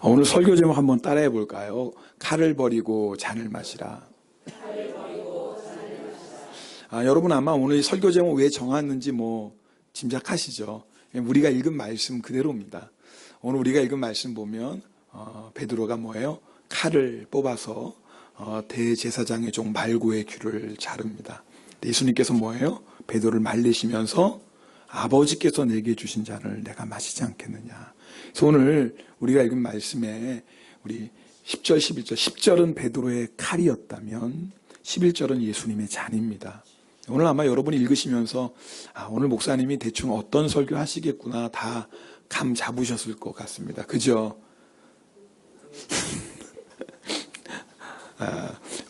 오늘 설교 제목 한번 따라해 볼까요? 칼을 버리고 잔을 마시라. 여러분 아마 오늘 이 설교 제목 왜 정했는지 짐작하시죠? 우리가 읽은 말씀 그대로입니다. 오늘 우리가 읽은 말씀 보면 베드로가 뭐예요? 칼을 뽑아서 대제사장의 종 말고의 귀를 자릅니다. 예수님께서 뭐예요? 베드로를 말리시면서 아버지께서 내게 주신 잔을 내가 마시지 않겠느냐. 그래서 오늘 우리가 읽은 말씀에 우리 10절, 11절, 10절은 베드로의 칼이었다면 11절은 예수님의 잔입니다. 오늘 아마 여러분이 읽으시면서 오늘 목사님이 대충 어떤 설교 하시겠구나 다 감 잡으셨을 것 같습니다. 그죠?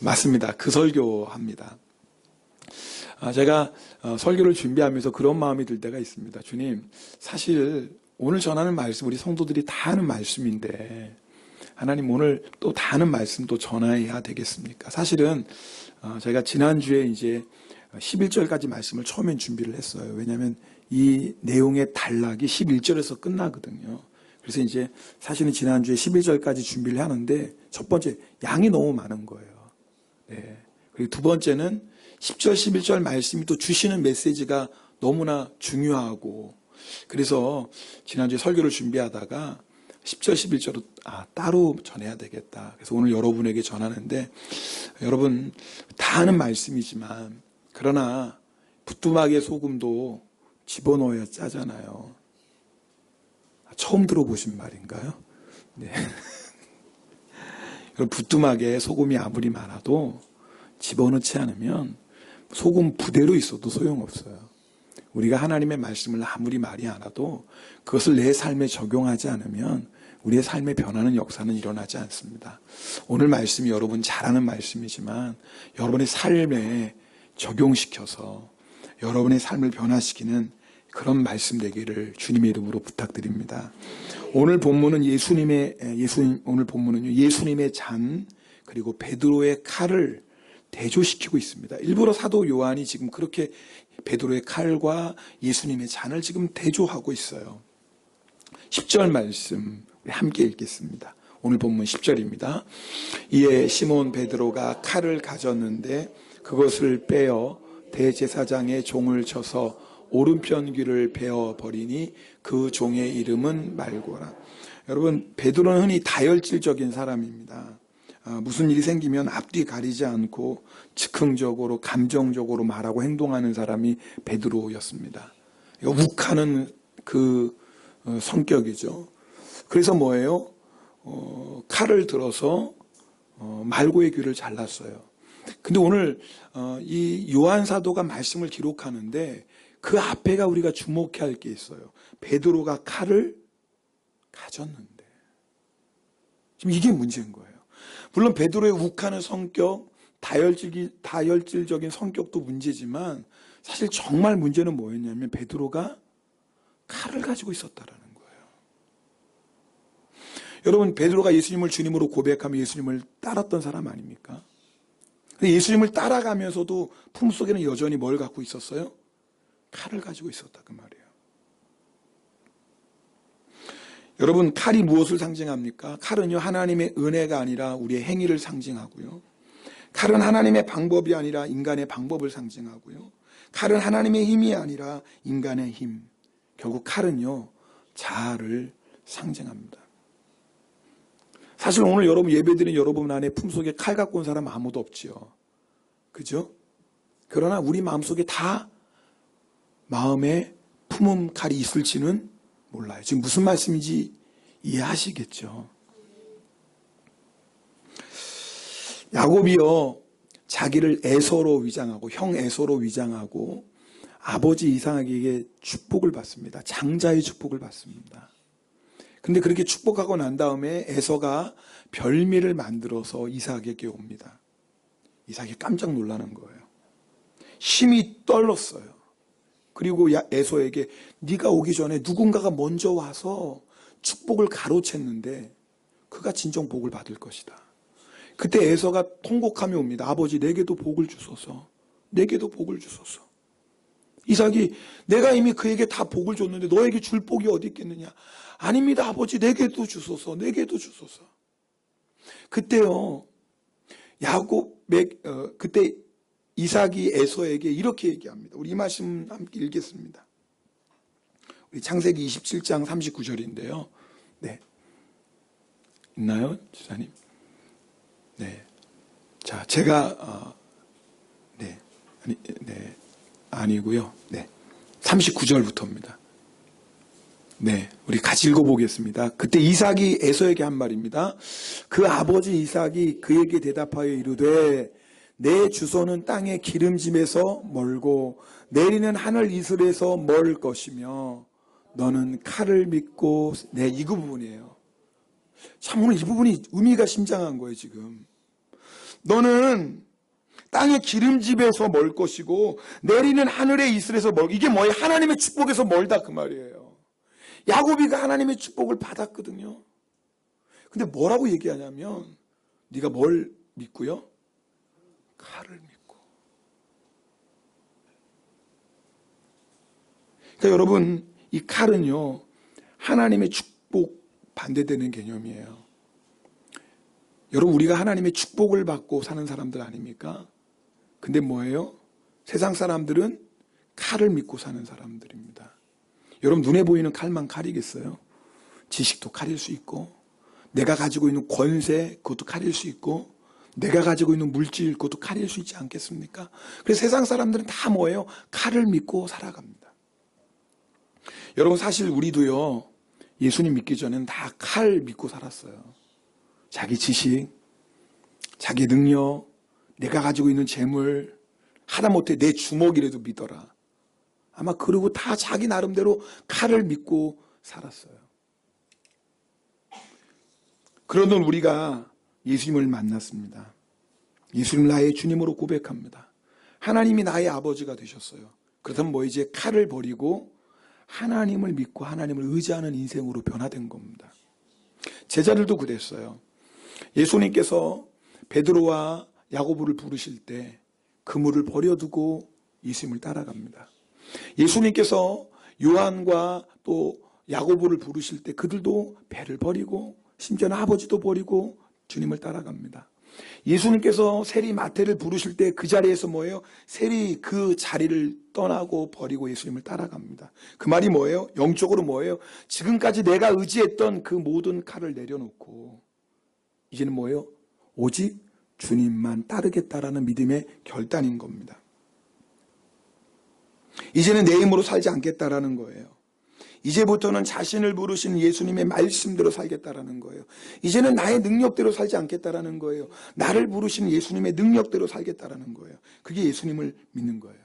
맞습니다. 그 설교합니다. 제가 설교를 준비하면서 그런 마음이 들 때가 있습니다. 주님, 사실 오늘 전하는 말씀 우리 성도들이 다 하는 말씀인데 하나님 오늘 또 다 하는 말씀 또 전해야 되겠습니까? 사실은 제가 지난주에 이제 11절까지 말씀을 처음엔 준비를 했어요. 왜냐하면 이 내용의 단락이 11절에서 끝나거든요. 그래서 이제 사실은 지난주에 11절까지 준비를 하는데 첫 번째 양이 너무 많은 거예요. 네. 그리고 두 번째는 10절, 11절 말씀이 또 주시는 메시지가 너무나 중요하고 그래서 지난주에 설교를 준비하다가 10절, 11절을 따로 전해야 되겠다. 그래서 오늘 여러분에게 전하는데 여러분 다 아는 말씀이지만 그러나 부뚜막에 소금도 집어넣어야 짜잖아요. 처음 들어보신 말인가요? 네. 부뚜막에 소금이 아무리 많아도 집어넣지 않으면 소금 부대로 있어도 소용없어요. 우리가 하나님의 말씀을 아무리 말이 않아도 그것을 내 삶에 적용하지 않으면 우리의 삶의 변하는 역사는 일어나지 않습니다. 오늘 말씀이 여러분 잘 아는 말씀이지만 여러분의 삶에 적용시켜서 여러분의 삶을 변화시키는 그런 말씀 되기를 주님의 이름으로 부탁드립니다. 오늘 본문은 오늘 본문은요, 예수님의 잔 그리고 베드로의 칼을 대조시키고 있습니다. 일부러 사도 요한이 지금 그렇게 베드로의 칼과 예수님의 잔을 지금 대조하고 있어요. 10절 말씀 우리 함께 읽겠습니다. 오늘 본문 10절입니다. 이에 시몬 베드로가 칼을 가졌는데 그것을 빼어 대제사장의 종을 쳐서 오른편 귀를 베어버리니 그 종의 이름은 말고라. 여러분 베드로는 흔히 다혈질적인 사람입니다. 무슨 일이 생기면 앞뒤 가리지 않고 즉흥적으로 감정적으로 말하고 행동하는 사람이 베드로였습니다. 욱하는 그 성격이죠. 그래서 뭐예요? 칼을 들어서 말고의 귀를 잘랐어요. 근데 오늘 이 요한 사도가 말씀을 기록하는데 그 앞에가 우리가 주목해야 할 게 있어요. 베드로가 칼을 가졌는데 지금 이게 문제인 거예요. 물론 베드로의 욱하는 성격, 다혈질적인 성격도 문제지만 사실 정말 문제는 뭐였냐면 베드로가 칼을 가지고 있었다라는 거예요. 여러분 베드로가 예수님을 주님으로 고백하며 예수님을 따랐던 사람 아닙니까? 근데 예수님을 따라가면서도 품속에는 여전히 뭘 갖고 있었어요? 칼을 가지고 있었다 그 말이에요. 여러분 칼이 무엇을 상징합니까? 칼은요 하나님의 은혜가 아니라 우리의 행위를 상징하고요. 칼은 하나님의 방법이 아니라 인간의 방법을 상징하고요. 칼은 하나님의 힘이 아니라 인간의 힘. 결국 칼은요 자아를 상징합니다. 사실 오늘 여러분 예배드린 여러분 안에 품속에 칼 갖고 온 사람 아무도 없지요. 그죠? 그러나 우리 마음속에 다 마음에 품은 칼이 있을지는 몰라요. 지금 무슨 말씀인지 이해하시겠죠? 야곱이요 자기를 에서로 위장하고 형 에서로 위장하고 아버지 이삭에게 축복을 받습니다. 장자의 축복을 받습니다. 근데 그렇게 축복하고 난 다음에 에서가 별미를 만들어서 이삭에게 옵니다. 이삭이 깜짝 놀라는 거예요. 힘이 떨렸어요. 그리고 에서에게 네가 오기 전에 누군가가 먼저 와서 축복을 가로챘는데 그가 진정 복을 받을 것이다. 그때 에서가 통곡하며 옵니다. 아버지 내게도 복을 주소서. 내게도 복을 주소서. 이삭이 내가 이미 그에게 다 복을 줬는데 너에게 줄 복이 어디 있겠느냐. 아닙니다 아버지, 내게도 주소서, 내게도 주소서. 그때요 그때 이삭이 에서에게 이렇게 얘기합니다. 우리 이 말씀 함께 읽겠습니다. 우리 창세기 27장 39절인데요. 네. 있나요, 지사님? 네. 자, 제가 아니고요. 네. 39절부터입니다. 네, 우리 같이 읽어보겠습니다. 그때 이삭이 에서에게 한 말입니다. 그 아버지 이삭이 그에게 대답하여 이르되 내 주소는 땅의 기름짐에서 멀고 내리는 하늘 이슬에서 멀 것이며 너는 칼을 믿고 이 부분이에요. 참 오늘 이 부분이 의미가 심장한 거예요. 지금 너는 땅의 기름짐에서 멀 것이고 내리는 하늘의 이슬에서 이게 뭐예요? 하나님의 축복에서 멀다 그 말이에요. 야곱이가 하나님의 축복을 받았거든요. 근데 뭐라고 얘기하냐면 네가 뭘 믿고요? 칼을 믿고. 그러니까 여러분 이 칼은요 하나님의 축복 반대되는 개념이에요. 여러분 우리가 하나님의 축복을 받고 사는 사람들 아닙니까? 근데 뭐예요? 세상 사람들은 칼을 믿고 사는 사람들입니다. 여러분 눈에 보이는 칼만 칼이겠어요? 지식도 칼일 수 있고 내가 가지고 있는 권세 그것도 칼일 수 있고 내가 가지고 있는 물질 그것도 칼일 수 있지 않겠습니까? 그래서 세상 사람들은 다 뭐예요? 칼을 믿고 살아갑니다. 여러분 사실 우리도요 예수님 믿기 전에는 다 칼 믿고 살았어요. 자기 지식, 자기 능력, 내가 가지고 있는 재물, 하다못해 내 주먹이라도 믿어라. 아마 그러고 다 자기 나름대로 칼을 믿고 살았어요. 그러던 우리가 예수님을 만났습니다. 예수님 나의 주님으로 고백합니다. 하나님이 나의 아버지가 되셨어요. 그렇다면 뭐 이제 칼을 버리고 하나님을 믿고 하나님을 의지하는 인생으로 변화된 겁니다. 제자들도 그랬어요. 예수님께서 베드로와 야고보를 부르실 때 그물을 버려두고 예수님을 따라갑니다. 예수님께서 요한과 또 야고보를 부르실 때 그들도 배를 버리고 심지어는 아버지도 버리고 주님을 따라갑니다. 예수님께서 세리 마태를 부르실 때 그 자리에서 뭐예요? 세리 그 자리를 떠나고 버리고 예수님을 따라갑니다. 그 말이 뭐예요? 영적으로 뭐예요? 지금까지 내가 의지했던 그 모든 칼을 내려놓고 이제는 뭐예요? 오직 주님만 따르겠다라는 믿음의 결단인 겁니다. 이제는 내 힘으로 살지 않겠다라는 거예요. 이제부터는 자신을 부르신 예수님의 말씀대로 살겠다라는 거예요. 이제는 나의 능력대로 살지 않겠다라는 거예요. 나를 부르신 예수님의 능력대로 살겠다라는 거예요. 그게 예수님을 믿는 거예요.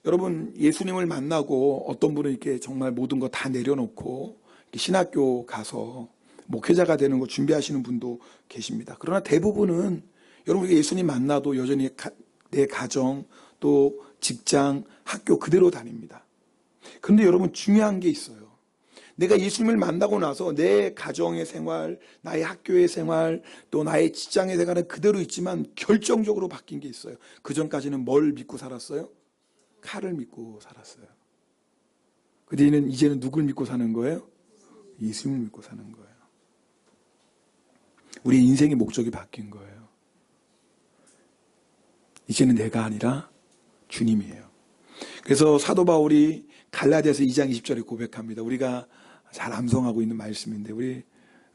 여러분 예수님을 만나고 어떤 분은 이렇게 정말 모든 거 다 내려놓고 신학교 가서 목회자가 되는 거 준비하시는 분도 계십니다. 그러나 대부분은 여러분 예수님 만나도 여전히 내 가정 또 직장, 학교 그대로 다닙니다. 그런데 여러분 중요한 게 있어요. 내가 예수님을 만나고 나서 내 가정의 생활, 나의 학교의 생활, 또 나의 직장의 생활은 그대로 있지만 결정적으로 바뀐 게 있어요. 그 전까지는 뭘 믿고 살았어요? 칼을 믿고 살았어요. 근데 이제는 누굴 믿고 사는 거예요? 예수님을 믿고 사는 거예요. 우리 인생의 목적이 바뀐 거예요. 이제는 내가 아니라 주님이에요. 그래서 사도 바울이 갈라디아서 2장 20절에 고백합니다. 우리가 잘 암송하고 있는 말씀인데 우리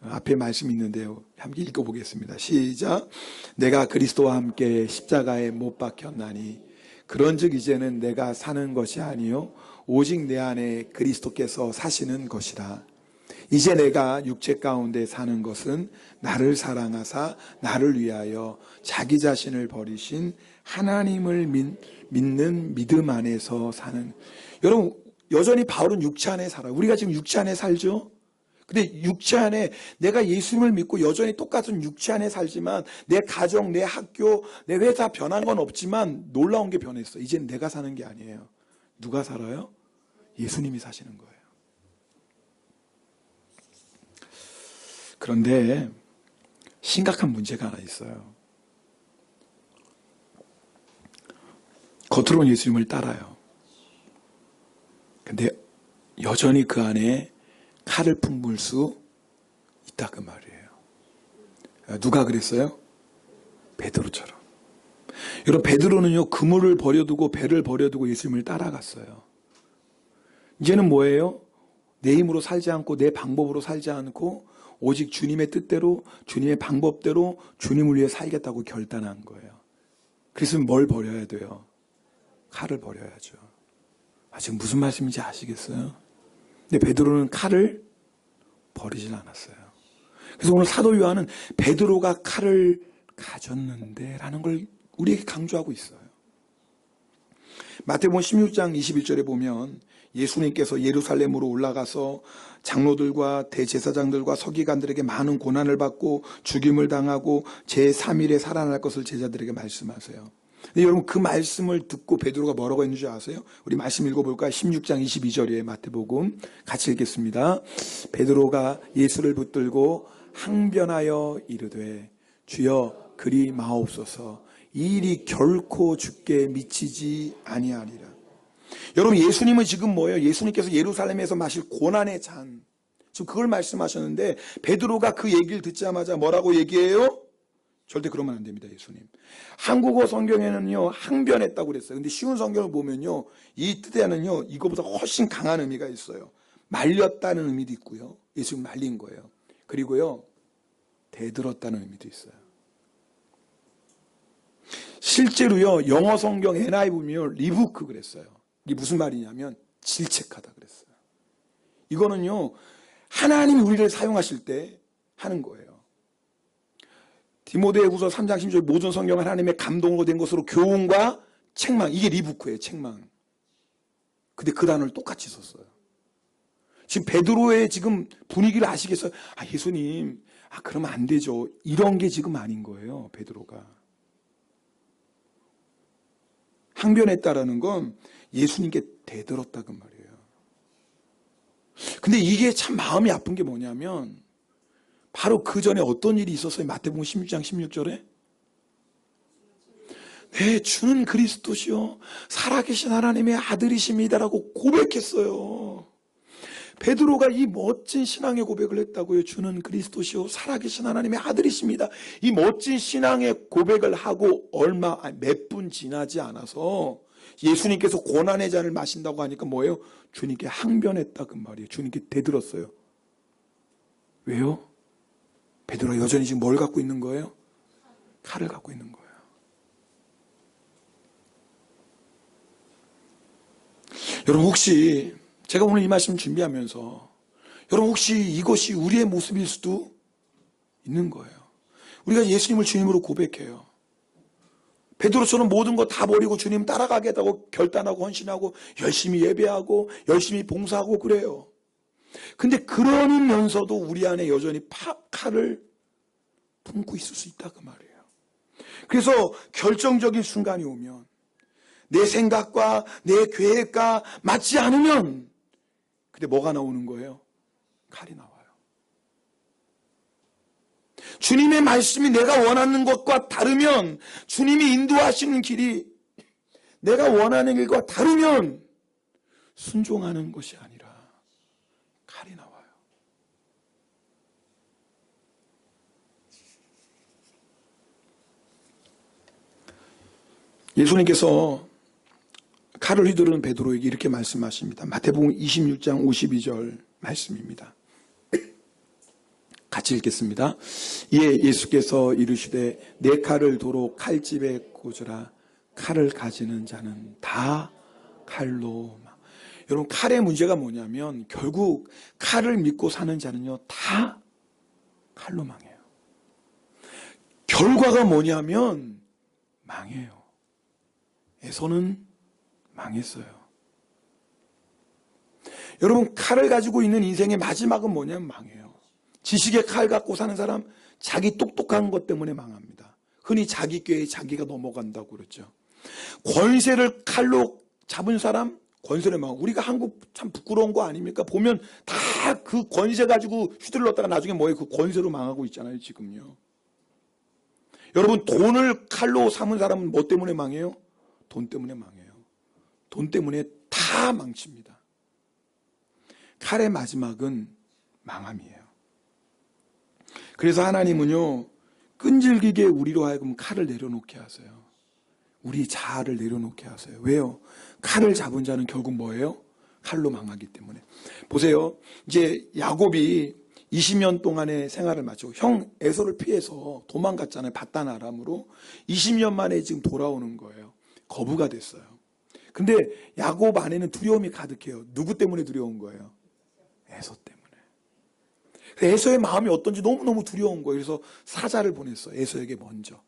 앞에 말씀이 있는데요. 함께 읽어보겠습니다. 시작. 내가 그리스도와 함께 십자가에 못 박혔나니 그런즉 이제는 내가 사는 것이 아니요 오직 내 안에 그리스도께서 사시는 것이라. 이제 내가 육체 가운데 사는 것은 나를 사랑하사 나를 위하여 자기 자신을 버리신 하나님을 믿는 믿음 안에서 사는. 여러분 여전히 바울은 육체 안에 살아요. 우리가 지금 육체 안에 살죠. 근데 육체 안에 내가 예수님을 믿고 여전히 똑같은 육체 안에 살지만 내 가정, 내 학교, 내 회사 변한 건 없지만 놀라운 게 변했어. 이제는 내가 사는 게 아니에요. 누가 살아요? 예수님이 사시는 거예요. 그런데 심각한 문제가 하나 있어요. 겉으로는 예수님을 따라요. 여전히 그 안에 칼을 품을 수 있다 그 말이에요. 누가 그랬어요? 베드로처럼. 여러분, 베드로는요, 그물을 버려두고 배를 버려두고 예수님을 따라갔어요. 이제는 뭐예요? 내 힘으로 살지 않고 내 방법으로 살지 않고 오직 주님의 뜻대로 주님의 방법대로 주님을 위해 살겠다고 결단한 거예요. 그래서 뭘 버려야 돼요? 칼을 버려야죠. 지금 무슨 말씀인지 아시겠어요? 근데 베드로는 칼을 버리질 않았어요. 그래서 오늘 사도 요한은 베드로가 칼을 가졌는데 라는 걸 우리에게 강조하고 있어요. 마태복음 16장 21절에 보면 예수님께서 예루살렘으로 올라가서 장로들과 대제사장들과 서기관들에게 많은 고난을 받고 죽임을 당하고 제3일에 살아날 것을 제자들에게 말씀하세요. 근데 여러분, 그 말씀을 듣고 베드로가 뭐라고 했는지 아세요? 우리 말씀 읽어볼까요? 16장 22절이에요. 마태복음 같이 읽겠습니다. 베드로가 예수를 붙들고 항변하여 이르되 주여 그리 마옵소서, 이 일이 결코 주께 미치지 아니하리라. 여러분, 예수님은 지금 뭐예요? 예수님께서 예루살렘에서 마실 고난의 잔, 지금 그걸 말씀하셨는데 베드로가 그 얘기를 듣자마자 뭐라고 얘기해요? 절대 그러면 안 됩니다. 예수님, 한국어 성경에는요 항변했다고 그랬어요. 근데 쉬운 성경을 보면요 이 뜻에는요 이거보다 훨씬 강한 의미가 있어요. 말렸다는 의미도 있고요, 예수님 말린 거예요. 그리고요 대들었다는 의미도 있어요. 실제로요 영어 성경 NIV 보면 리부크 그랬어요. 이게 무슨 말이냐면 질책하다 그랬어요. 이거는요 하나님이 우리를 사용하실 때 하는 거예요. 디모데후서 3장 10절 모든 성경은 하나님의 감동으로 된 것으로 교훈과 책망, 이게 리부크예요. 책망. 근데 그 단어를 똑같이 썼어요. 지금 베드로의 지금 분위기를 아시겠어요? 예수님, 그러면 안 되죠. 이런 게 지금 아닌 거예요. 베드로가 항변했다라는 건 예수님께 대들었다 그 말이에요. 근데 이게 참 마음이 아픈 게 뭐냐면 바로 그 전에 어떤 일이 있었어요? 마태복음 16장 16절에 네, 주는 그리스도시요 살아계신 하나님의 아들이십니다라고 고백했어요. 베드로가 이 멋진 신앙의 고백을 했다고요. 주는 그리스도시요 살아계신 하나님의 아들이십니다. 이 멋진 신앙의 고백을 하고 몇 분 지나지 않아서 예수님께서 고난의 잔을 마신다고 하니까 뭐예요? 주님께 항변했다 그 말이에요. 주님께 대들었어요. 왜요? 베드로가 여전히 지금 뭘 갖고 있는 거예요? 칼을 갖고 있는 거예요. 여러분, 혹시 제가 오늘 이 말씀 준비하면서 여러분 혹시 이것이 우리의 모습일 수도 있는 거예요. 우리가 예수님을 주님으로 고백해요. 베드로처럼 모든 거 다 버리고 주님 따라가겠다고 결단하고 헌신하고 열심히 예배하고 열심히 봉사하고 그래요. 근데 그러면서도 우리 안에 여전히 칼을 품고 있을 수 있다 그 말이에요. 그래서 결정적인 순간이 오면 내 생각과 내 계획과 맞지 않으면 근데 뭐가 나오는 거예요? 칼이 나와요. 주님의 말씀이 내가 원하는 것과 다르면, 주님이 인도하시는 길이 내가 원하는 길과 다르면 순종하는 것이 아니라 칼이 나와요. 예수님께서 칼을 휘두르는 베드로에게 이렇게 말씀하십니다. 마태복음 26장 52절 말씀입니다. 같이 읽겠습니다. 이에 예수께서 이르시되 내 칼을 도로 칼집에 꽂으라. 칼을 가지는 자는 다 칼로. 여러분, 칼의 문제가 뭐냐면 결국 칼을 믿고 사는 자는요 다 칼로 망해요. 결과가 뭐냐면 망해요. 에서는 망했어요. 여러분, 칼을 가지고 있는 인생의 마지막은 뭐냐면 망해요. 지식의 칼 갖고 사는 사람, 자기 똑똑한 것 때문에 망합니다. 흔히 자기 꾀에 자기가 넘어간다고 그러죠. 권세를 칼로 잡은 사람, 권세를 망하고. 우리가 한국 참 부끄러운 거 아닙니까? 보면 다 그 권세 가지고 휘둘렀다가 나중에 뭐예요? 그 권세로 망하고 있잖아요, 지금요. 여러분, 돈을 칼로 삼은 사람은 뭐 때문에 망해요? 돈 때문에 망해요. 돈 때문에 다 망칩니다. 칼의 마지막은 망함이에요. 그래서 하나님은요, 끈질기게 우리로 하여금 칼을 내려놓게 하세요. 우리 자아를 내려놓게 하세요. 왜요? 칼을 잡은 자는 결국 뭐예요? 칼로 망하기 때문에. 보세요. 이제 야곱이 20년 동안의 생활을 마치고 형 에서를 피해서 도망갔잖아요. 바단 아람으로. 20년 만에 지금 돌아오는 거예요. 거부가 됐어요. 근데 야곱 안에는 두려움이 가득해요. 누구 때문에 두려운 거예요? 에서 때문에. 에서의 마음이 어떤지 너무너무 두려운 거예요. 그래서 사자를 보냈어요. 에서에게 먼저.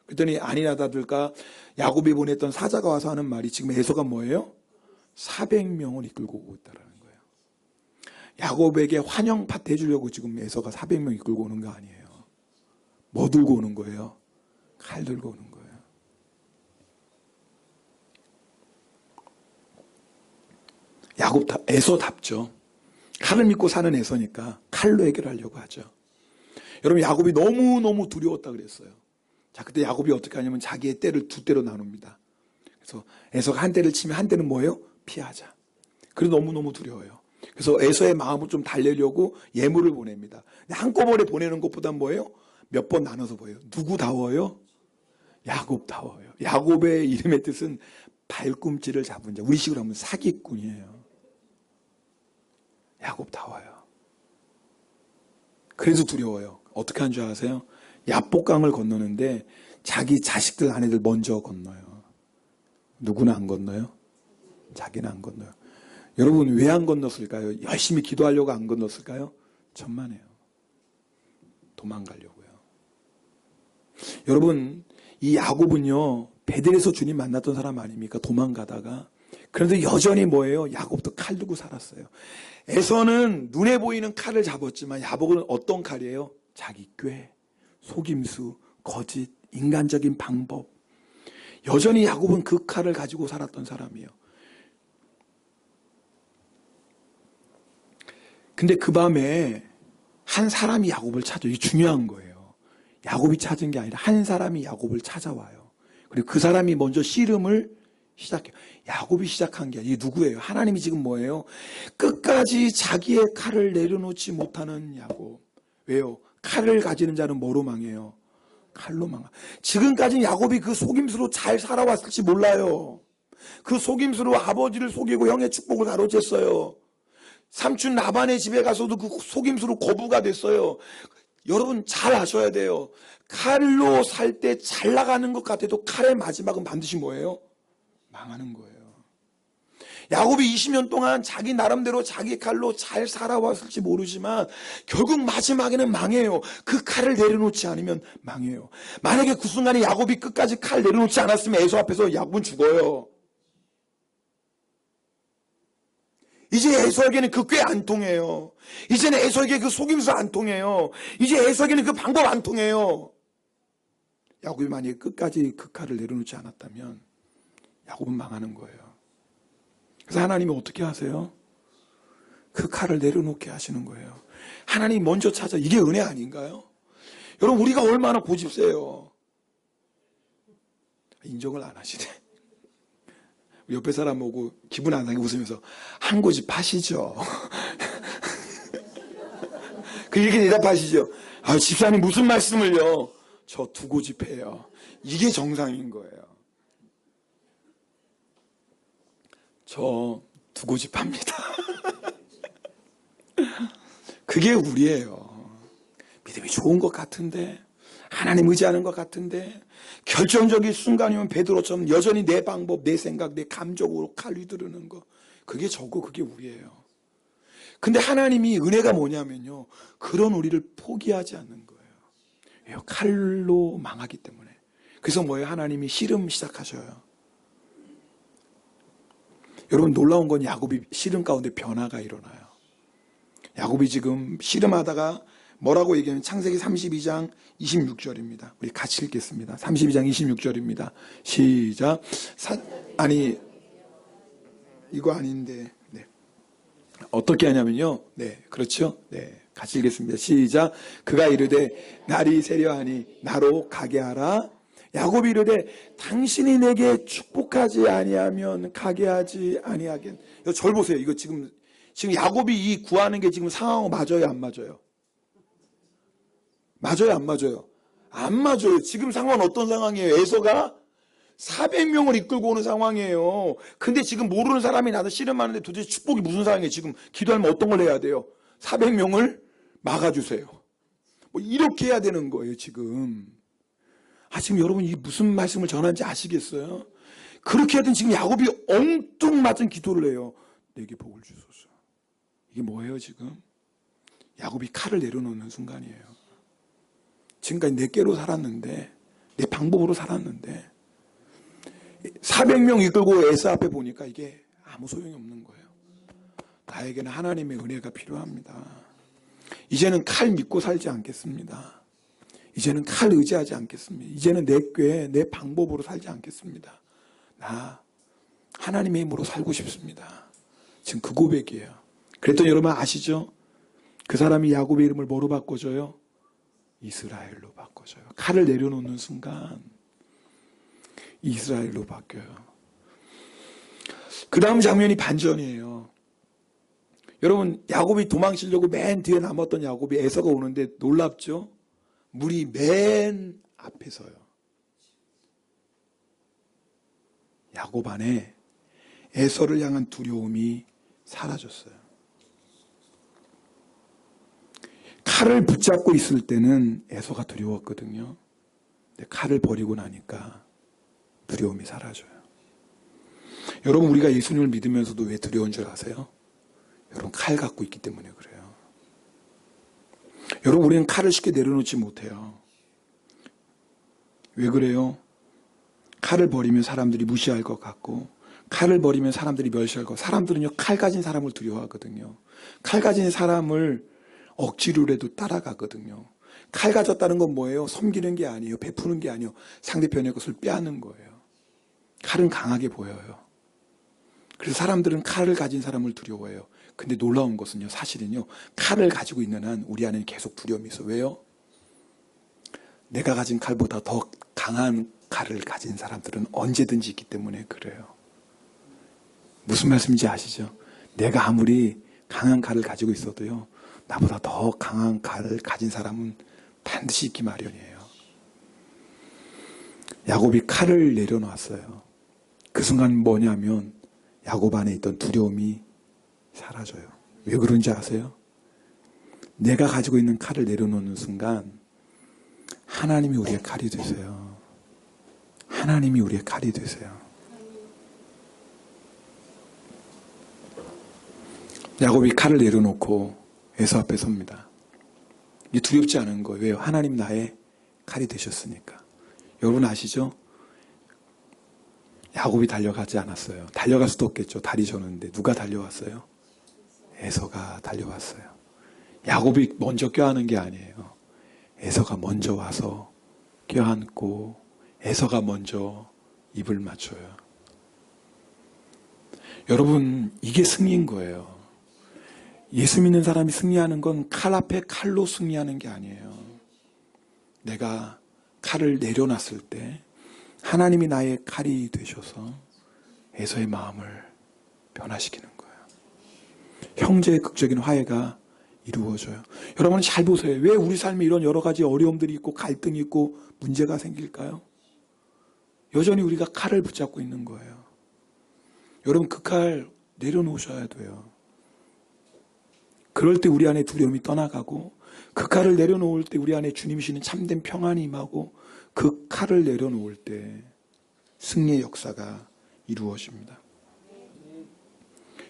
그랬더니 아니나다들과 야곱이 보냈던 사자가 와서 하는 말이 지금 에서가 뭐예요? 400명을 이끌고 오고 있다는 거예요. 야곱에게 환영 파티 해주려고 지금 에서가 400명 이끌고 오는 거 아니에요. 뭐 들고 오는 거예요? 칼 들고 오는 거예요. 에서답죠. 칼을 믿고 사는 에서니까 칼로 해결하려고 하죠. 여러분, 야곱이 너무너무 두려웠다 그랬어요. 자, 그때 야곱이 어떻게 하냐면 자기의 떼를 두 떼로 나눕니다. 그래서 에서가 한 떼를 치면 한 떼는 뭐예요? 피하자. 그래서 너무너무 두려워요. 그래서 에서의 마음을 좀 달래려고 예물을 보냅니다. 한꺼번에 보내는 것보단 뭐예요? 몇 번 나눠서 보여요. 누구다워요? 야곱다워요. 야곱의 이름의 뜻은 발꿈치를 잡은 자. 우리식으로 하면 사기꾼이에요. 야곱다워요. 그래서 두려워요. 어떻게 한 줄 아세요? 야복강을 건너는데 자기 자식들 아내들 먼저 건너요. 누구는 안 건너요? 자기는 안 건너요. 여러분, 왜 안 건넜을까요? 열심히 기도하려고 안 건넜을까요? 천만에요. 도망가려고요. 여러분, 이 야곱은요, 베델에서 주님 만났던 사람 아닙니까? 도망가다가. 그런데 여전히 뭐예요? 야곱도 칼 들고 살았어요. 에서는 눈에 보이는 칼을 잡았지만 야곱은 어떤 칼이에요? 자기 꾀, 속임수, 거짓, 인간적인 방법. 여전히 야곱은 그 칼을 가지고 살았던 사람이에요. 근데 그 밤에 한 사람이 야곱을 찾아요. 이게 중요한 거예요. 야곱이 찾은 게 아니라 한 사람이 야곱을 찾아와요. 그리고 그 사람이 먼저 씨름을 시작해요. 야곱이 시작한 게 아니에요. 이게 누구예요? 하나님이 지금 뭐예요? 끝까지 자기의 칼을 내려놓지 못하는 야곱. 왜요? 칼을 가지는 자는 뭐로 망해요? 칼로 망하. 지금까지는 야곱이 그 속임수로 잘 살아왔을지 몰라요. 그 속임수로 아버지를 속이고 형의 축복을 가로챘어요. 삼촌 라반의 집에 가서도 그 속임수로 거부가 됐어요. 여러분 잘 아셔야 돼요. 칼로 살 때 잘 나가는 것 같아도 칼의 마지막은 반드시 뭐예요? 망하는 거예요. 야곱이 20년 동안 자기 나름대로 자기 칼로 잘 살아왔을지 모르지만 결국 마지막에는 망해요. 그 칼을 내려놓지 않으면 망해요. 만약에 그 순간에 야곱이 끝까지 칼 내려놓지 않았으면 에서 앞에서 야곱은 죽어요. 이제 에서에게는 그 꾀 안 통해요. 이제는 에서에게 그 속임수 안 통해요. 이제 에서에게는 그 방법 안 통해요. 야곱이 만약에 끝까지 그 칼을 내려놓지 않았다면 야곱은 망하는 거예요. 그래서 하나님이 어떻게 하세요? 그 칼을 내려놓게 하시는 거예요. 하나님 먼저 찾아. 이게 은혜 아닌가요? 여러분, 우리가 얼마나 고집세요. 인정을 안 하시네. 옆에 사람 보고 기분 안 나게 웃으면서 한 고집 하시죠. 이렇게 대답하시죠. 아, 집사님 무슨 말씀을요? 저 두 고집해요. 이게 정상인 거예요. 저 두 고집합니다. 그게 우리예요. 믿음이 좋은 것 같은데, 하나님 의지하는 것 같은데, 결정적인 순간이면 베드로처럼 여전히 내 방법, 내 생각, 내 감정으로 칼 휘두르는 거, 그게 저고 그게 우리예요. 근데 하나님이 은혜가 뭐냐면요, 그런 우리를 포기하지 않는 거예요. 왜요? 칼로 망하기 때문에. 그래서 뭐예요? 하나님이 씨름 시작하셔요. 여러분, 놀라운 건 야곱이 씨름 가운데 변화가 일어나요. 야곱이 지금 씨름하다가 뭐라고 얘기하면 창세기 32장 26절입니다. 우리 같이 읽겠습니다. 32장 26절입니다. 시작. 이거 아닌데. 네. 어떻게 하냐면요. 네, 그렇죠. 네, 같이 읽겠습니다. 시작. 그가 이르되 날이 세려하니 나로 가게 하라. 야곱이 이르되 당신이 내게 축복하지 아니하면 가게 하지 아니하겠. 절 보세요. 이거 지금 지금 야곱이 이 구하는 게 지금 상황하고 맞아요, 안 맞아요? 맞아요, 안 맞아요? 안 맞아요. 지금 상황은 어떤 상황이에요? 에서가 400명을 이끌고 오는 상황이에요. 근데 지금 모르는 사람이 나도 씨름하는데 도대체 축복이 무슨 상황이에요? 지금 기도하면 어떤 걸 해야 돼요? 400명을 막아주세요. 뭐 이렇게 해야 되는 거예요, 지금. 지금 여러분 이 무슨 말씀을 전하는지 아시겠어요? 그렇게 하든 지금 야곱이 엉뚱맞은 기도를 해요. 내게 복을 주소서. 이게 뭐예요, 지금? 야곱이 칼을 내려놓는 순간이에요. 지금까지 내 꾀로 살았는데, 내 방법으로 살았는데, 400명 이끌고 에서 앞에 보니까 이게 아무 소용이 없는 거예요. 나에게는 하나님의 은혜가 필요합니다. 이제는 칼 믿고 살지 않겠습니다. 이제는 칼 의지하지 않겠습니다. 이제는 내 꾀, 내 방법으로 살지 않겠습니다. 나 하나님의 힘으로 살고 싶습니다. 지금 그 고백이에요. 그랬더니 여러분 아시죠? 그 사람이 야곱의 이름을 뭐로 바꿔줘요? 이스라엘로 바꿔줘요. 칼을 내려놓는 순간 이스라엘로 바뀌어요. 그 다음 장면이 반전이에요. 여러분 야곱이 도망치려고 맨 뒤에 남았던 야곱이 에서가 오는데 놀랍죠? 물이 맨 앞에 서요. 야곱 안에 에서를 향한 두려움이 사라졌어요. 칼을 붙잡고 있을 때는 에서가 두려웠거든요. 근데 칼을 버리고 나니까 두려움이 사라져요. 여러분 우리가 예수님을 믿으면서도 왜 두려운 줄 아세요? 여러분 칼 갖고 있기 때문에 그래요. 여러분 우리는 칼을 쉽게 내려놓지 못해요. 왜 그래요? 칼을 버리면 사람들이 무시할 것 같고 칼을 버리면 사람들이 멸시할 것 같고 사람들은요 칼 가진 사람을 두려워하거든요. 칼 가진 사람을 억지로라도 따라가거든요. 칼 가졌다는 건 뭐예요? 섬기는 게 아니에요. 베푸는 게 아니에요. 상대편의 것을 빼앗는 거예요. 칼은 강하게 보여요. 그래서 사람들은 칼을 가진 사람을 두려워해요. 근데 놀라운 것은요, 사실은요, 칼을 가지고 있는 한 우리 안에는 계속 두려움이 있어. 왜요? 내가 가진 칼보다 더 강한 칼을 가진 사람들은 언제든지 있기 때문에 그래요. 무슨 말씀인지 아시죠? 내가 아무리 강한 칼을 가지고 있어도요, 나보다 더 강한 칼을 가진 사람은 반드시 있기 마련이에요. 야곱이 칼을 내려놨어요. 그 순간 뭐냐면 야곱 안에 있던 두려움이 사라져요. 왜 그런지 아세요? 내가 가지고 있는 칼을 내려놓는 순간 하나님이 우리의 칼이 되세요. 하나님이 우리의 칼이 되세요. 야곱이 칼을 내려놓고 에서 앞에 섭니다. 이게 두렵지 않은 거예요. 왜요? 하나님 나의 칼이 되셨으니까. 여러분 아시죠? 야곱이 달려가지 않았어요. 달려갈 수도 없겠죠. 다리 저는데 누가 달려왔어요? 에서가 달려왔어요. 야곱이 먼저 껴안은 게 아니에요. 에서가 먼저 와서 껴안고 에서가 먼저 입을 맞춰요. 여러분 이게 승리인 거예요. 예수 믿는 사람이 승리하는 건 칼 앞에 칼로 승리하는 게 아니에요. 내가 칼을 내려놨을 때 하나님이 나의 칼이 되셔서 에서의 마음을 변화시키는 거예요. 형제의 극적인 화해가 이루어져요. 여러분 잘 보세요. 왜 우리 삶에 이런 여러 가지 어려움들이 있고 갈등이 있고 문제가 생길까요? 여전히 우리가 칼을 붙잡고 있는 거예요. 여러분 그 칼 내려놓으셔야 돼요. 그럴 때 우리 안에 두려움이 떠나가고 그 칼을 내려놓을 때 우리 안에 주님이 주시는 참된 평안이 임하고 그 칼을 내려놓을 때 승리의 역사가 이루어집니다.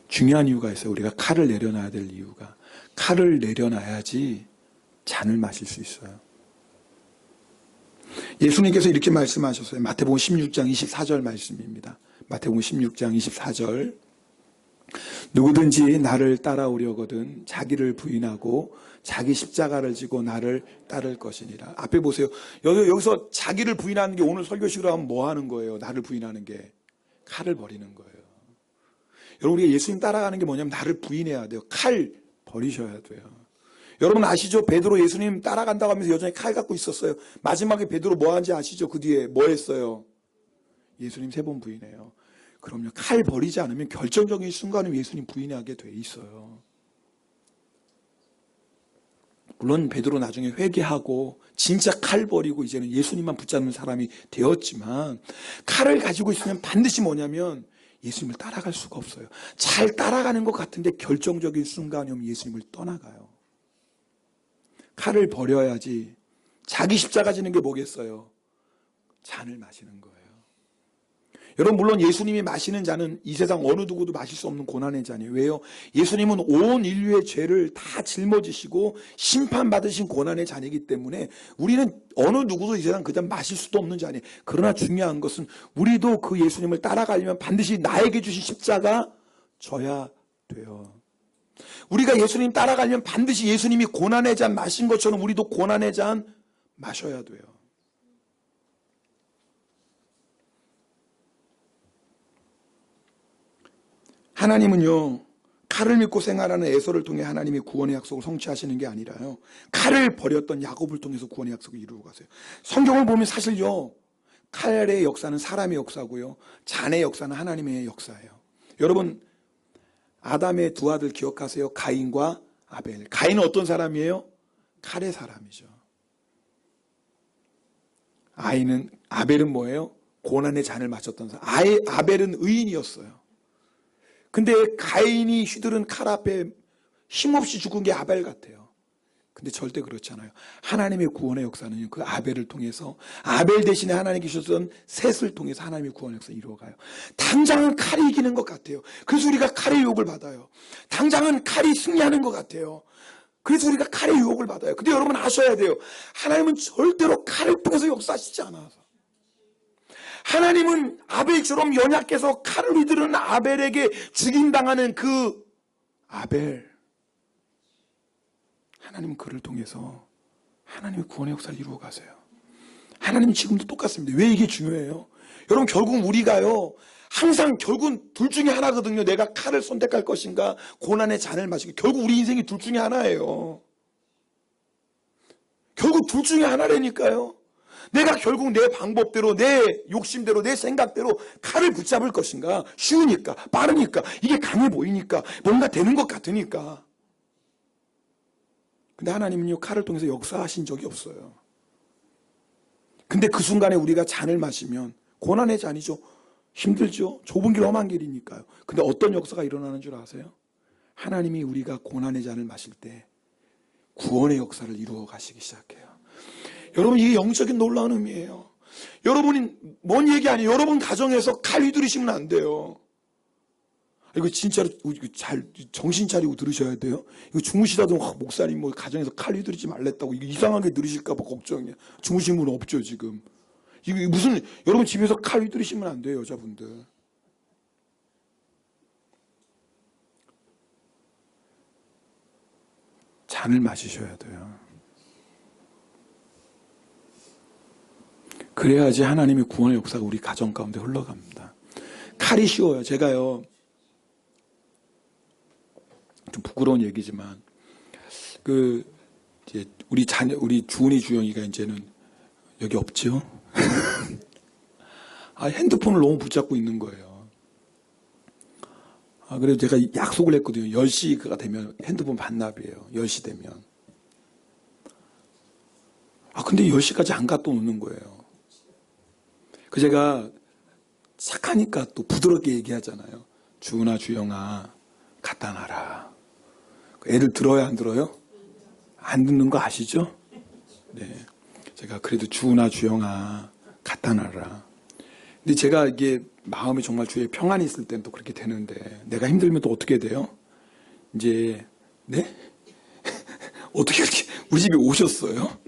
중요한 이유가 있어요. 우리가 칼을 내려놔야 될 이유가 칼을 내려놔야지 잔을 마실 수 있어요. 예수님께서 이렇게 말씀하셨어요. 마태복음 16장 24절 말씀입니다. 마태복음 16장 24절 누구든지 나를 따라오려거든 자기를 부인하고 자기 십자가를 지고 나를 따를 것이니라. 앞에 보세요. 여기서 자기를 부인하는 게 오늘 설교식으로 하면 뭐 하는 거예요? 나를 부인하는 게 칼을 버리는 거예요. 여러분 우리가 예수님 따라가는 게 뭐냐면 나를 부인해야 돼요. 칼 버리셔야 돼요. 여러분 아시죠? 베드로 예수님 따라간다고 하면서 여전히 칼 갖고 있었어요. 마지막에 베드로 뭐 하는지 아시죠? 그 뒤에 뭐 했어요? 예수님 3번 부인해요. 그럼요. 칼 버리지 않으면 결정적인 순간은 예수님 부인하게 돼 있어요. 물론 베드로 나중에 회개하고 진짜 칼 버리고 이제는 예수님만 붙잡는 사람이 되었지만, 칼을 가지고 있으면 반드시 뭐냐면 예수님을 따라갈 수가 없어요. 잘 따라가는 것 같은데 결정적인 순간이 오면 예수님을 떠나가요. 칼을 버려야지. 자기 십자가 지는 게 뭐겠어요? 잔을 마시는 거예요. 여러분, 물론 예수님이 마시는 잔은 이 세상 어느 누구도 마실 수 없는 고난의 잔이에요. 왜요? 예수님은 온 인류의 죄를 다 짊어지시고 심판받으신 고난의 잔이기 때문에 우리는 어느 누구도 이 세상 그 잔 마실 수도 없는 잔이에요. 그러나 중요한 것은 우리도 그 예수님을 따라가려면 반드시 나에게 주신 십자가 져야 돼요. 우리가 예수님 따라가려면 반드시 예수님이 고난의 잔 마신 것처럼 우리도 고난의 잔 마셔야 돼요. 하나님은요, 칼을 믿고 생활하는 에서를 통해 하나님이 구원의 약속을 성취하시는 게 아니라요, 칼을 버렸던 야곱을 통해서 구원의 약속을 이루고 가세요. 성경을 보면 사실요, 칼의 역사는 사람의 역사고요, 잔의 역사는 하나님의 역사예요. 여러분, 아담의 두 아들 기억하세요? 가인과 아벨. 가인은 어떤 사람이에요? 칼의 사람이죠. 아벨은 뭐예요? 고난의 잔을 마셨던 사람. 아벨은 의인이었어요. 근데 가인이 휘두른 칼 앞에 힘없이 죽은 게 아벨 같아요. 근데 절대 그렇지 않아요. 하나님의 구원의 역사는 그 아벨을 통해서, 아벨 대신에 하나님이 주셨던 셋을 통해서 하나님의 구원의 역사를 이루어가요. 당장은 칼이 이기는 것 같아요. 그래서 우리가 칼의 유혹을 받아요. 당장은 칼이 승리하는 것 같아요. 그래서 우리가 칼의 유혹을 받아요. 근데 여러분 아셔야 돼요. 하나님은 절대로 칼을 통해서 역사하시지 않아서. 하나님은 아벨처럼 연약해서 칼을 휘두르는 아벨에게 죽임당하는 그 아벨, 하나님은 그를 통해서 하나님의 구원의 역사를 이루어 가세요. 하나님은 지금도 똑같습니다. 왜 이게 중요해요? 여러분, 결국 우리가요, 항상 결국은 둘 중에 하나거든요. 내가 칼을 선택할 것인가, 고난의 잔을 마시고. 결국 우리 인생이 둘 중에 하나예요. 결국 둘 중에 하나라니까요. 내가 결국 내 방법대로, 내 욕심대로, 내 생각대로 칼을 붙잡을 것인가, 쉬우니까, 빠르니까, 이게 강해 보이니까, 뭔가 되는 것 같으니까. 근데 하나님은요, 칼을 통해서 역사하신 적이 없어요. 근데 그 순간에 우리가 잔을 마시면, 고난의 잔이죠. 힘들죠. 좁은 길, 험한 길이니까요. 근데 어떤 역사가 일어나는 줄 아세요? 하나님이 우리가 고난의 잔을 마실 때 구원의 역사를 이루어 가시기 시작해요. 여러분, 이게 영적인 놀라운 의미예요. 여러분이 뭔 얘기 아니에요. 여러분 가정에서 칼 휘두르시면 안 돼요. 이거 진짜로 잘 정신 차리고 들으셔야 돼요. 이거 주무시다도 목사님 뭐 가정에서 칼 휘두르지 말랬다고 이거 이상하게 들으실까 봐 걱정이에요. 주무신 분 없죠 지금. 이거 무슨, 여러분 집에서 칼 휘두르시면 안 돼요, 여자분들. 잔을 마시셔야 돼요. 그래야지 하나님의 구원의 역사가 우리 가정 가운데 흘러갑니다. 칼이 쉬워요. 제가요, 좀 부끄러운 얘기지만, 이제 우리 주은이 주영이가 이제는 여기 없죠? 핸드폰을 너무 붙잡고 있는 거예요. 그래서 제가 약속을 했거든요. 10시가 되면 핸드폰 반납이에요. 10시 되면. 근데 10시까지 안 갖다 놓는 거예요. 그 제가 착하니까 또 부드럽게 얘기하잖아요. 주은아, 주영아, 갖다 놔라. 애들 들어요, 안 들어요? 안 듣는 거 아시죠? 네. 제가 그래도 주은아, 주영아, 갖다 놔라. 근데 제가 이게 마음에 정말 주의 평안이 있을 때는 또 그렇게 되는데, 내가 힘들면 또 어떻게 돼요? 이제, 네? 어떻게 이렇게 우리 집에 오셨어요?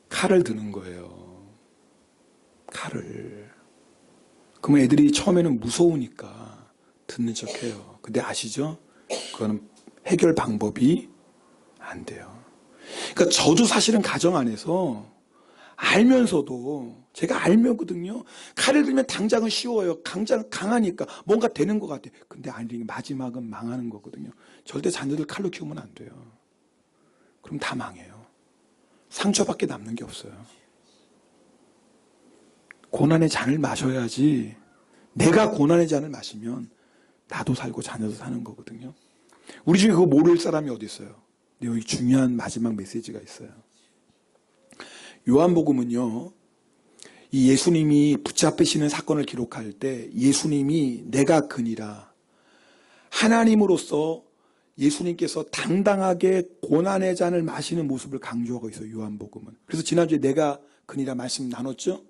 칼을 드는 거예요. 칼을. 그러면 애들이 처음에는 무서우니까 듣는 척 해요. 근데 아시죠? 그거는 해결 방법이 안 돼요. 그러니까 저도 사실은 가정 안에서 알면서도, 제가 알면거든요. 칼을 들면 당장은 쉬워요. 강하니까 뭔가 되는 것 같아요. 근데 아니, 마지막은 망하는 거거든요. 절대 자녀들 칼로 키우면 안 돼요. 그럼 다 망해요. 상처밖에 남는 게 없어요. 고난의 잔을 마셔야지 내가 고난의 잔을 마시면 나도 살고 자녀도 사는 거거든요. 우리 중에 그거 모를 사람이 어디 있어요? 근데 여기 중요한 마지막 메시지가 있어요. 요한복음은요, 이 예수님이 붙잡히시는 사건을 기록할 때 예수님이 내가 그니라, 하나님으로서 예수님께서 당당하게 고난의 잔을 마시는 모습을 강조하고 있어요, 요한복음은. 그래서 지난주에 내가 그니라 말씀 나눴죠?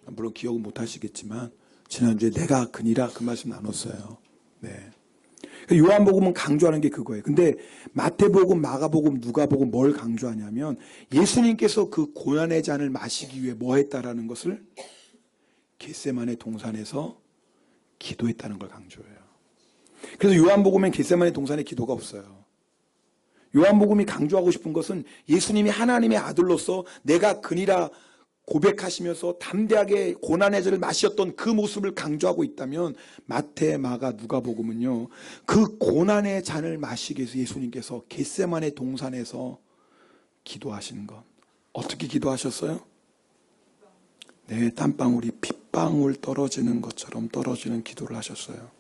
물론 기억은 못 하시겠지만 지난주에 내가 그니라 그 말씀 나눴어요. 네. 요한복음은 강조하는 게 그거예요. 근데 마태복음, 마가복음, 누가복음 뭘 강조하냐면 예수님께서 그 고난의 잔을 마시기 위해 뭐 했다라는 것을 겟세마네 동산에서 기도했다는 걸 강조해요. 그래서 요한복음엔 겟세마네 동산에 기도가 없어요. 요한복음이 강조하고 싶은 것은 예수님이 하나님의 아들로서 내가 그니라 고백하시면서 담대하게 고난의 잔을 마셨던 그 모습을 강조하고 있다면 마태, 마가, 누가복음은요, 그 고난의 잔을 마시기 위해서 예수님께서 겟세마네 동산에서 기도하시는 것. 어떻게 기도하셨어요? 네, 땀방울이 핏방울 떨어지는 것처럼 떨어지는 기도를 하셨어요.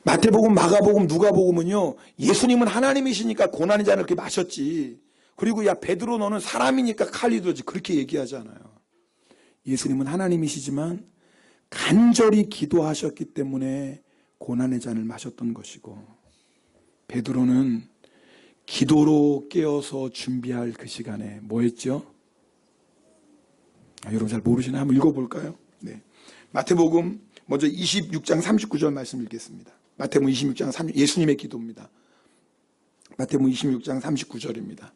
마태복음, 마가복음, 누가복음은요, 예수님은 하나님이시니까 고난의 잔을 그렇게 마셨지. 그리고 야 베드로 너는 사람이니까 칼 휘두르지, 그렇게 얘기하잖아요. 예수님은 하나님이시지만 간절히 기도하셨기 때문에 고난의 잔을 마셨던 것이고, 베드로는 기도로 깨어서 준비할 그 시간에 뭐 했죠? 여러분 잘 모르시나? 한번 읽어볼까요? 네. 마태복음 먼저 26장 39절 말씀 읽겠습니다. 마태복음 26장 30, 예수님의 기도입니다. 마태복음 26장 39절입니다.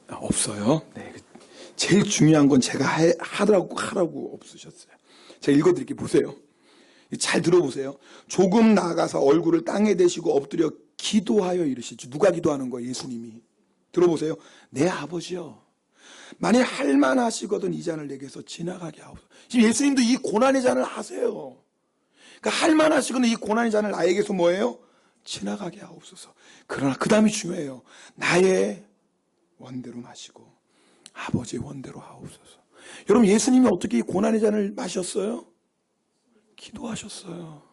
없어요. 네. 제일 중요한 건 제가 하라고 없으셨어요. 제가 읽어드릴게요. 보세요. 잘 들어보세요. 조금 나아가서 얼굴을 땅에 대시고 엎드려 기도하여 이르시죠. 누가 기도하는 거예요? 예수님이. 들어보세요. 내 아버지여, 만일 할만하시거든 이 잔을 내게서 지나가게 하옵소서. 지금 예수님도 이 고난의 잔을 하세요. 그러니까 할만하시거든 이 고난의 잔을 나에게서 뭐예요? 지나가게 하옵소서. 그러나 그 다음이 중요해요. 나의 원대로 마시고 아버지의 원대로 하옵소서. 여러분, 예수님이 어떻게 이 고난의 잔을 마셨어요? 기도하셨어요.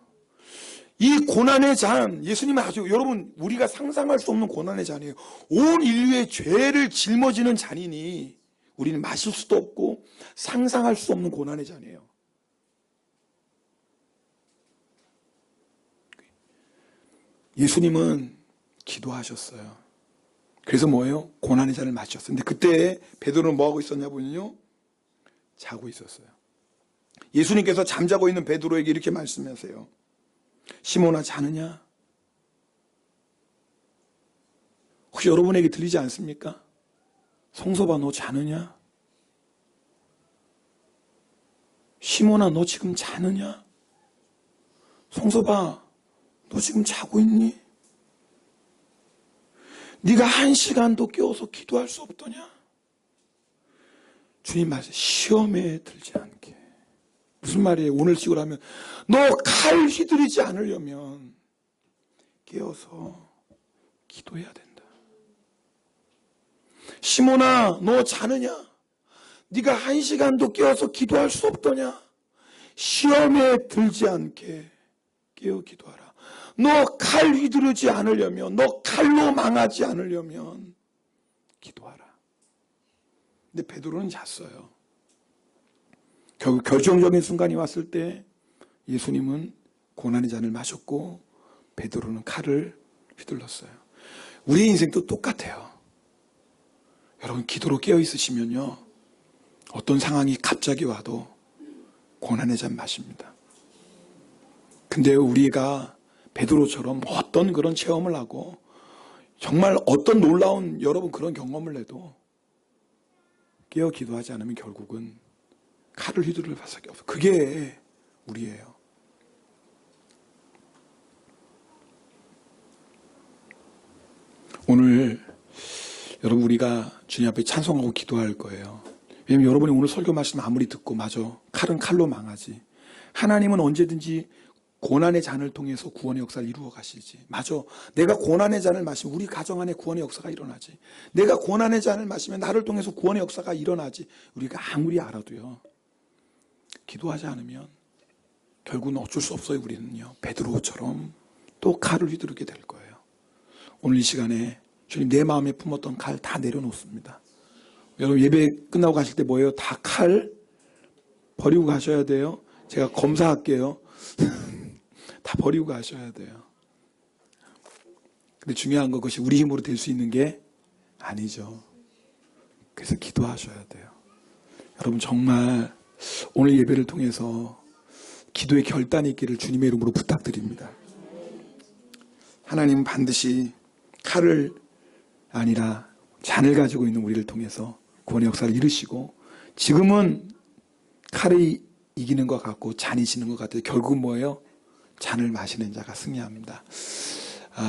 이 고난의 잔, 예수님은 아주, 여러분, 우리가 상상할 수 없는 고난의 잔이에요. 온 인류의 죄를 짊어지는 잔이니 우리는 마실 수도 없고 상상할 수 없는 고난의 잔이에요. 예수님은 기도하셨어요. 그래서 뭐예요? 고난의 잔을 마셨어요. 근데 그때 베드로는 뭐하고 있었냐 보면요, 자고 있었어요. 예수님께서 잠자고 있는 베드로에게 이렇게 말씀하세요. 시몬아, 자느냐? 혹시 여러분에게 들리지 않습니까? 성소봐, 너 자느냐? 시몬아, 너 지금 자느냐? 성소봐, 너 지금 자고 있니? 네가 한 시간도 깨워서 기도할 수 없더냐? 주님 말씀, 시험에 들지 않게. 무슨 말이에요? 오늘식으로 하면 너 칼 휘두르지 않으려면 깨어서 기도해야 된다. 시몬아, 너 자느냐? 네가 한 시간도 깨어서 기도할 수 없더냐? 시험에 들지 않게 깨어 기도하라. 너 칼 휘두르지 않으려면, 너 칼로 망하지 않으려면 기도하라. 근데 베드로는 잤어요. 결국 결정적인 순간이 왔을 때 예수님은 고난의 잔을 마셨고 베드로는 칼을 휘둘렀어요. 우리의 인생도 똑같아요. 여러분, 기도로 깨어 있으시면요, 어떤 상황이 갑자기 와도 고난의 잔 마십니다. 근데 우리가 베드로처럼 어떤 그런 체험을 하고 정말 어떤 놀라운 여러분 그런 경험을 해도 깨어 기도하지 않으면 결국은 칼을 휘두를 수밖에 없어요. 그게 우리예요. 오늘 여러분, 우리가 주님 앞에 찬송하고 기도할 거예요. 왜냐하면 여러분이 오늘 설교 말씀 아무리 듣고 맞아, 칼은 칼로 망하지, 하나님은 언제든지 고난의 잔을 통해서 구원의 역사를 이루어 가시지. 맞아. 내가 고난의 잔을 마시면 우리 가정 안에 구원의 역사가 일어나지. 내가 고난의 잔을 마시면 나를 통해서 구원의 역사가 일어나지. 우리가 아무리 알아도요. 기도하지 않으면 결국은 어쩔 수 없어요. 우리는요. 베드로처럼 또 칼을 휘두르게 될 거예요. 오늘 이 시간에 주님 내 마음에 품었던 칼 다 내려놓습니다. 여러분 예배 끝나고 가실 때 뭐예요? 다 칼 버리고 가셔야 돼요. 제가 검사할게요. 다 버리고 가셔야 돼요. 근데 중요한 건 그것이 우리 힘으로 될 수 있는 게 아니죠. 그래서 기도하셔야 돼요. 여러분 정말 오늘 예배를 통해서 기도의 결단이 있기를 주님의 이름으로 부탁드립니다. 하나님은 반드시 칼을 아니라 잔을 가지고 있는 우리를 통해서 구원의 역사를 이루시고 지금은 칼이 이기는 것 같고 잔이 지는 것 같아요. 결국은 뭐예요? 잔을 마시는 자가 승리합니다.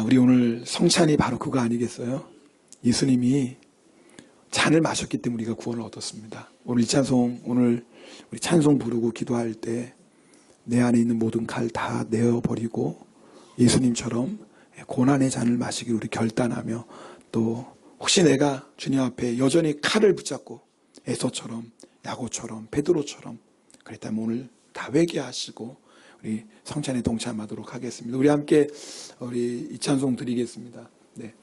우리 오늘 성찬이 바로 그거 아니겠어요? 예수님이 잔을 마셨기 때문에 우리가 구원을 얻었습니다. 오늘 이 찬송, 오늘 우리 찬송 부르고 기도할 때 내 안에 있는 모든 칼 다 내어버리고 예수님처럼 고난의 잔을 마시기 우리 결단하며 또 혹시 내가 주님 앞에 여전히 칼을 붙잡고 에서처럼 야고처럼 베드로처럼 그랬다면 오늘 다 회개하시고 우리 성찬에 동참하도록 하겠습니다. 우리 함께 우리 이 찬송 드리겠습니다. 네,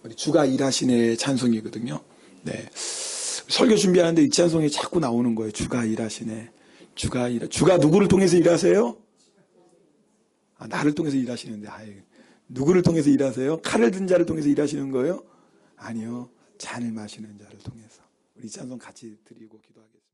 우리 주가 일하시네 찬송이거든요. 네, 설교 준비하는데 이 찬송이 자꾸 나오는 거예요. 주가 일하시네. 주가 누구를 통해서 일하세요? 나를 통해서 일하시는데 누구를 통해서 일하세요? 칼을 든 자를 통해서 일하시는 거예요? 아니요. 잔을 마시는 자를 통해서. 우리 찬송 같이 드리고 기도하겠습니다.